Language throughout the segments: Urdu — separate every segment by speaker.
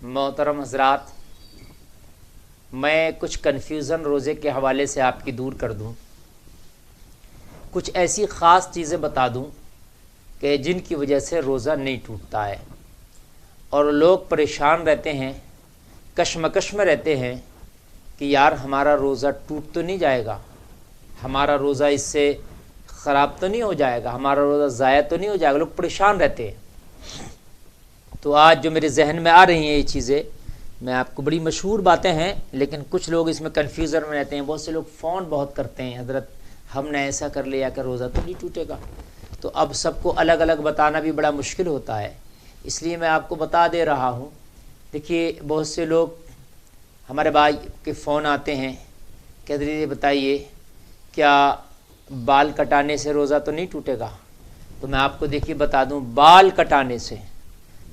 Speaker 1: محترم حضرات، میں کچھ کنفیوژن روزے کے حوالے سے آپ کی دور کر دوں، کچھ ایسی خاص چیزیں بتا دوں کہ جن کی وجہ سے روزہ نہیں ٹوٹتا ہے اور لوگ پریشان رہتے ہیں، کشمکش میں رہتے ہیں کہ یار ہمارا روزہ ٹوٹ تو نہیں جائے گا، ہمارا روزہ اس سے خراب تو نہیں ہو جائے گا، ہمارا روزہ ضائع تو نہیں ہو جائے گا، لوگ پریشان رہتے ہیں۔ تو آج جو میرے ذہن میں آ رہی ہیں یہ چیزیں، میں آپ کو بڑی مشہور باتیں ہیں لیکن کچھ لوگ اس میں کنفیوژن میں رہتے ہیں۔ بہت سے لوگ فون بہت کرتے ہیں، حضرت ہم نے ایسا کر لیا کہ روزہ تو نہیں ٹوٹے گا۔ تو اب سب کو الگ الگ بتانا بھی بڑا مشکل ہوتا ہے، اس لیے میں آپ کو بتا دے رہا ہوں۔ دیکھیے، بہت سے لوگ ہمارے بھائی کے فون آتے ہیں کہ حضرت یہ بتائیے کیا بال کٹانے سے روزہ تو نہیں ٹوٹے گا؟ تو میں آپ کو دیکھیے بتا دوں، بال کٹانے سے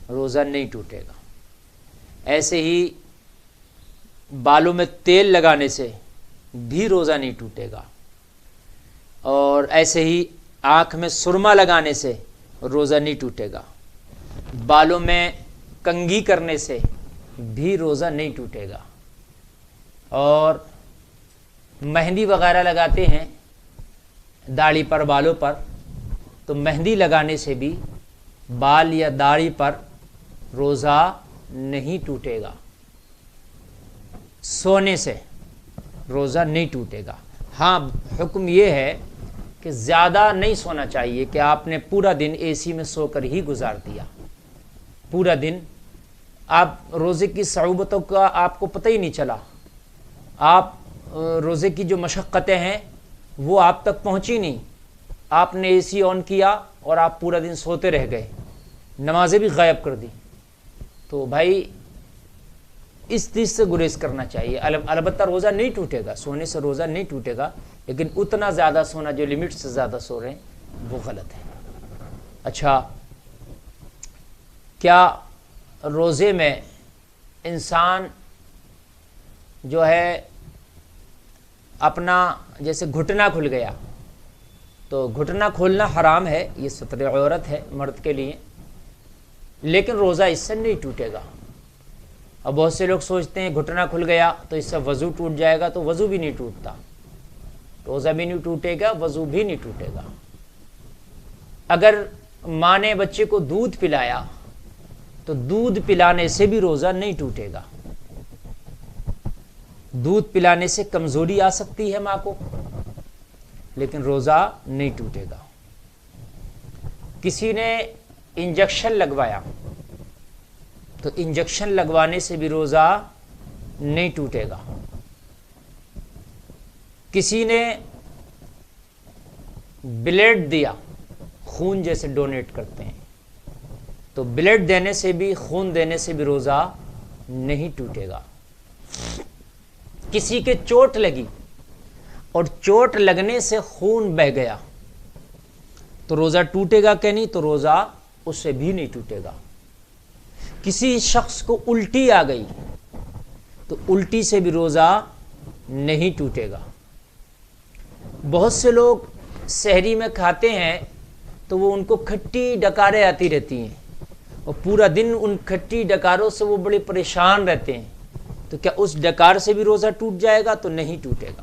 Speaker 1: روزہ نہیں ٹوٹے گا۔ ایسے ہی بالوں میں تیل لگانے سے بھی روزہ نہیں ٹوٹے گا، اور ایسے ہی آنکھ میں سرما لگانے سے روزہ نہیں ٹوٹے گا، بالوں میں کنگھی کرنے سے بھی روزہ نہیں ٹوٹے گا، اور مہندی وغیرہ لگاتے ہیں داڑھی پر، بالوں پر، تو مہندی لگانے سے بھی بال یا داڑھی پر روزہ نہیں ٹوٹے گا۔ سونے سے روزہ نہیں ٹوٹے گا۔ ہاں، حکم یہ ہے کہ زیادہ نہیں سونا چاہیے کہ آپ نے پورا دن اے سی میں سو کر ہی گزار دیا، پورا دن آپ روزے کی صعوبتوں کا آپ کو پتہ ہی نہیں چلا، آپ روزے کی جو مشقتیں ہیں وہ آپ تک پہنچی نہیں، آپ نے اے سی آن کیا اور آپ پورا دن سوتے رہ گئے، نمازیں بھی غائب کر دی۔ تو بھائی اس چیز سے گریز کرنا چاہیے۔ البتہ روزہ نہیں ٹوٹے گا، سونے سے روزہ نہیں ٹوٹے گا، لیکن اتنا زیادہ سونا جو لمٹ سے زیادہ سو رہے ہیں وہ غلط ہے۔ اچھا، کیا روزے میں انسان جو ہے اپنا جیسے گھٹنا کھل گیا تو گھٹنا کھولنا حرام ہے، یہ ستر عورت ہے مرد کے لیے، لیکن روزہ اس سے نہیں ٹوٹے گا۔ اب بہت سے لوگ سوچتے ہیں گھٹنا کھل گیا تو اس سے وضو ٹوٹ جائے گا، تو وضو بھی نہیں ٹوٹتا، روزہ بھی نہیں ٹوٹے گا، وضو بھی نہیں ٹوٹے گا۔ اگر ماں نے بچے کو دودھ پلایا تو دودھ پلانے سے بھی روزہ نہیں ٹوٹے گا۔ دودھ پلانے سے کمزوری آ سکتی ہے ماں کو، لیکن روزہ نہیں ٹوٹے گا۔ کسی نے انجیکشن لگوایا تو انجیکشن لگوانے سے بھی روزہ نہیں ٹوٹے گا۔ کسی نے بلڈ دیا، خون جیسے ڈونیٹ کرتے ہیں، تو بلڈ دینے سے بھی، خون دینے سے بھی روزہ نہیں ٹوٹے گا۔ کسی کے چوٹ لگی اور چوٹ لگنے سے خون بہہ گیا تو روزہ ٹوٹے گا کہ نہیں؟ تو روزہ اس سے بھی نہیں ٹوٹے گا۔ کسی شخص کو الٹی آ گئی تو الٹی سے بھی روزہ نہیں ٹوٹے گا۔ بہت سے لوگ سحری میں کھاتے ہیں تو وہ ان کو کھٹی ڈکاریں آتی رہتی ہیں اور پورا دن ان کھٹی ڈکاروں سے وہ بڑے پریشان رہتے ہیں، تو کیا اس ڈکار سے بھی روزہ ٹوٹ جائے گا؟ تو نہیں ٹوٹے گا،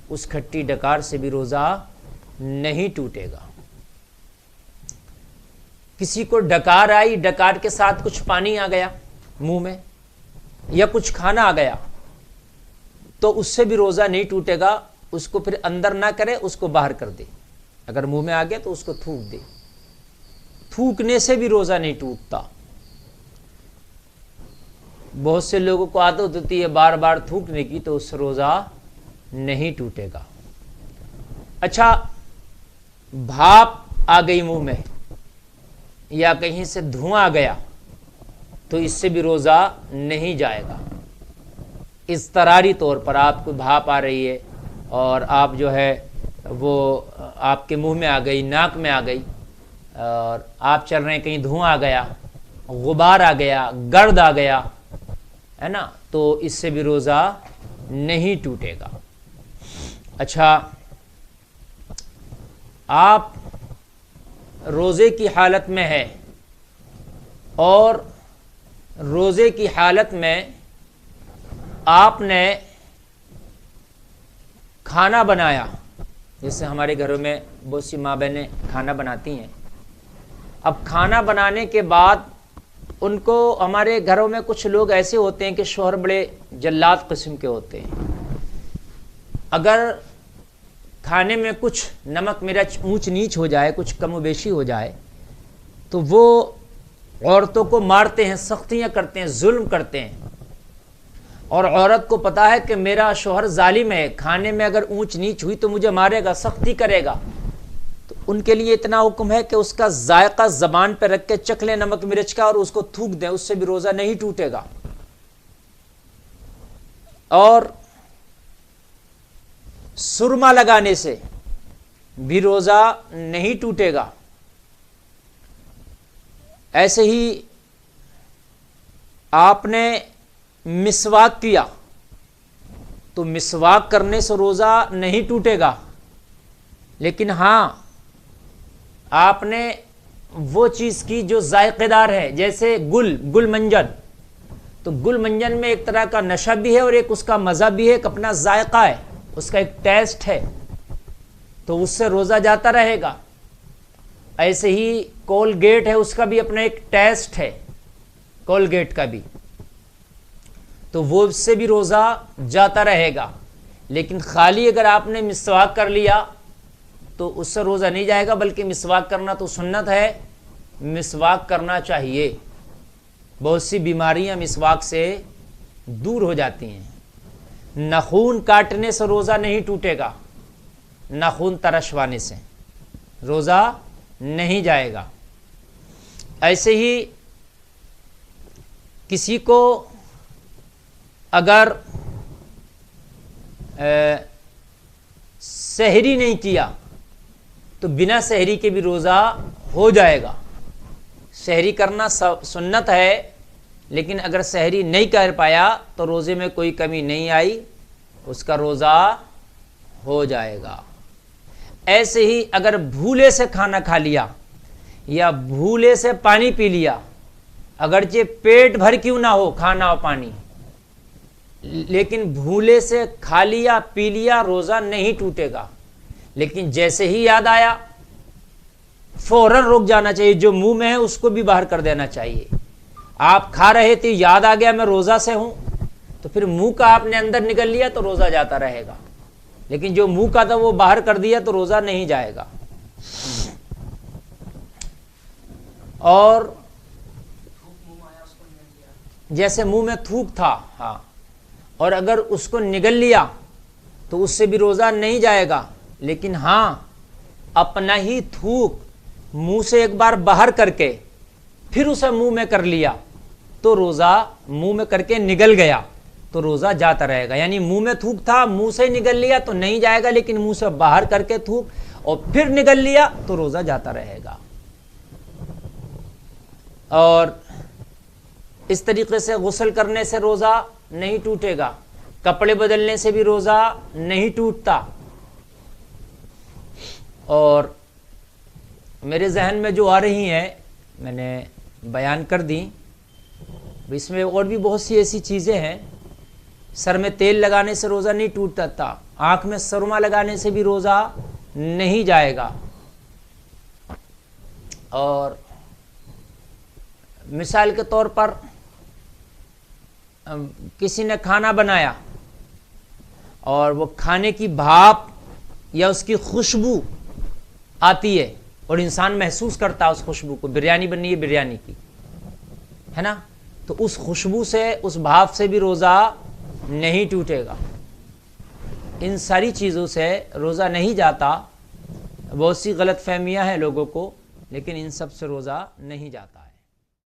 Speaker 1: اس کھٹی ڈکار سے بھی روزہ نہیں ٹوٹے گا۔ کسی کو ڈکار آئی، ڈکار کے ساتھ کچھ پانی آ گیا منہ میں یا کچھ کھانا آ گیا تو اس سے بھی روزہ نہیں ٹوٹے گا۔ اس کو پھر اندر نہ کرے، اس کو باہر کر دے، اگر منہ میں آ گیا تو اس کو تھوک دے، تھوکنے سے بھی روزہ نہیں ٹوٹتا۔ بہت سے لوگوں کو عادت ہوتی ہے بار بار تھوکنے کی، تو اس سے روزہ نہیں ٹوٹے گا۔ اچھا، بھاپ آ گئی منہ میں یا کہیں سے دھواں آ گیا تو اس سے بھی روزہ نہیں جائے گا۔ اضطراری طور پر آپ کو بھاپ آ رہی ہے اور آپ جو ہے وہ آپ کے منہ میں آ گئی، ناک میں آ گئی، اور آپ چل رہے ہیں، کہیں دھواں آ گیا، غبار آ گیا، گرد آ گیا ہے نا، تو اس سے بھی روزہ نہیں ٹوٹے گا۔ اچھا، آپ روزے کی حالت میں ہے اور روزے کی حالت میں آپ نے کھانا بنایا، جیسے ہمارے گھروں میں بہت سی ماں بہنیں کھانا بناتی ہیں، اب کھانا بنانے کے بعد ان کو، ہمارے گھروں میں کچھ لوگ ایسے ہوتے ہیں کہ شوہر بڑے جلاد قسم کے ہوتے ہیں، اگر کھانے میں کچھ نمک مرچ اونچ نیچ ہو جائے، کچھ کم و بیشی ہو جائے تو وہ عورتوں کو مارتے ہیں، سختیاں کرتے ہیں، ظلم کرتے ہیں، اور عورت کو پتا ہے کہ میرا شوہر ظالم ہے، کھانے میں اگر اونچ نیچ ہوئی تو مجھے مارے گا، سختی کرے گا، تو ان کے لیے اتنا حکم ہے کہ اس کا ذائقہ زبان پہ رکھ کے چکھ لیں نمک مرچ کا اور اس کو تھوک دیں، اس سے بھی روزہ نہیں ٹوٹے گا۔ اور سرما لگانے سے بھی روزہ نہیں ٹوٹے گا۔ ایسے ہی آپ نے مسواک کیا تو مسواک کرنے سے روزہ نہیں ٹوٹے گا، لیکن ہاں آپ نے وہ چیز کی جو ذائقے دار ہے، جیسے گل منجن، تو گل منجن میں ایک طرح کا نشہ بھی ہے اور ایک اس کا مزہ بھی ہے، ایک اپنا ذائقہ ہے، اس کا ایک ٹیسٹ ہے، تو اس سے روزہ جاتا رہے گا۔ ایسے ہی کولگیٹ ہے، اس کا بھی اپنا ایک ٹیسٹ ہے، کولگیٹ کا بھی، تو وہ اس سے بھی روزہ جاتا رہے گا۔ لیکن خالی اگر آپ نے مسواک کر لیا تو اس سے روزہ نہیں جائے گا، بلکہ مسواک کرنا تو سنت ہے، مسواک کرنا چاہیے، بہت سی بیماریاں مسواک سے دور ہو جاتی ہیں۔ ناخون کاٹنے سے روزہ نہیں ٹوٹے گا، ناخون ترشوانے سے روزہ نہیں جائے گا۔ ایسے ہی کسی کو اگر سحری نہیں کیا تو بنا سحری کے بھی روزہ ہو جائے گا۔ سحری کرنا سنت ہے، لیکن اگر سحری نہیں کر پایا تو روزے میں کوئی کمی نہیں آئی، اس کا روزہ ہو جائے گا۔ ایسے ہی اگر بھولے سے کھانا کھا لیا یا بھولے سے پانی پی لیا، اگرچہ پیٹ بھر کیوں نہ ہو کھانا اور پانی، لیکن بھولے سے کھا لیا پی لیا، روزہ نہیں ٹوٹے گا۔ لیکن جیسے ہی یاد آیا فوراً رک جانا چاہیے، جو منہ میں ہے اس کو بھی باہر کر دینا چاہیے۔ آپ کھا رہے تھے، یاد آ گیا میں روزہ سے ہوں، تو پھر منہ کا آپ نے اندر نگل لیا تو روزہ جاتا رہے گا، لیکن جو منہ کا تھا وہ باہر کر دیا تو روزہ نہیں جائے گا۔ اور جیسے منہ میں تھوک تھا، ہاں، اور اگر اس کو نگل لیا تو اس سے بھی روزہ نہیں جائے گا، لیکن ہاں اپنا ہی تھوک منہ سے ایک بار باہر کر کے پھر اسے منہ میں کر لیا تو روزہ، منہ میں کر کے نگل گیا تو روزہ جاتا رہے گا۔ یعنی منہ میں تھوک تھا، منہ سے نگل لیا تو نہیں جائے گا، لیکن منہ سے باہر کر کے تھوک اور پھر نگل لیا تو روزہ جاتا رہے گا۔ اور اس طریقے سے غسل کرنے سے روزہ نہیں ٹوٹے گا، کپڑے بدلنے سے بھی روزہ نہیں ٹوٹتا۔ اور میرے ذہن میں جو آ رہی ہیں میں نے بیان کر دی، اس میں اور بھی بہت سی ایسی چیزیں ہیں۔ سر میں تیل لگانے سے روزہ نہیں ٹوٹتا تھا، آنکھ میں سرما لگانے سے بھی روزہ نہیں جائے گا۔ اور مثال کے طور پر کسی نے کھانا بنایا اور وہ کھانے کی بھاپ یا اس کی خوشبو آتی ہے اور انسان محسوس کرتا ہے اس خوشبو کو، بریانی بنی ہے بریانی کی، ہے نا، تو اس خوشبو سے، اس بھاپ سے بھی روزہ نہیں ٹوٹے گا۔ ان ساری چیزوں سے روزہ نہیں جاتا۔ بہت سی غلط فہمیاں ہیں لوگوں کو، لیکن ان سب سے روزہ نہیں جاتا۔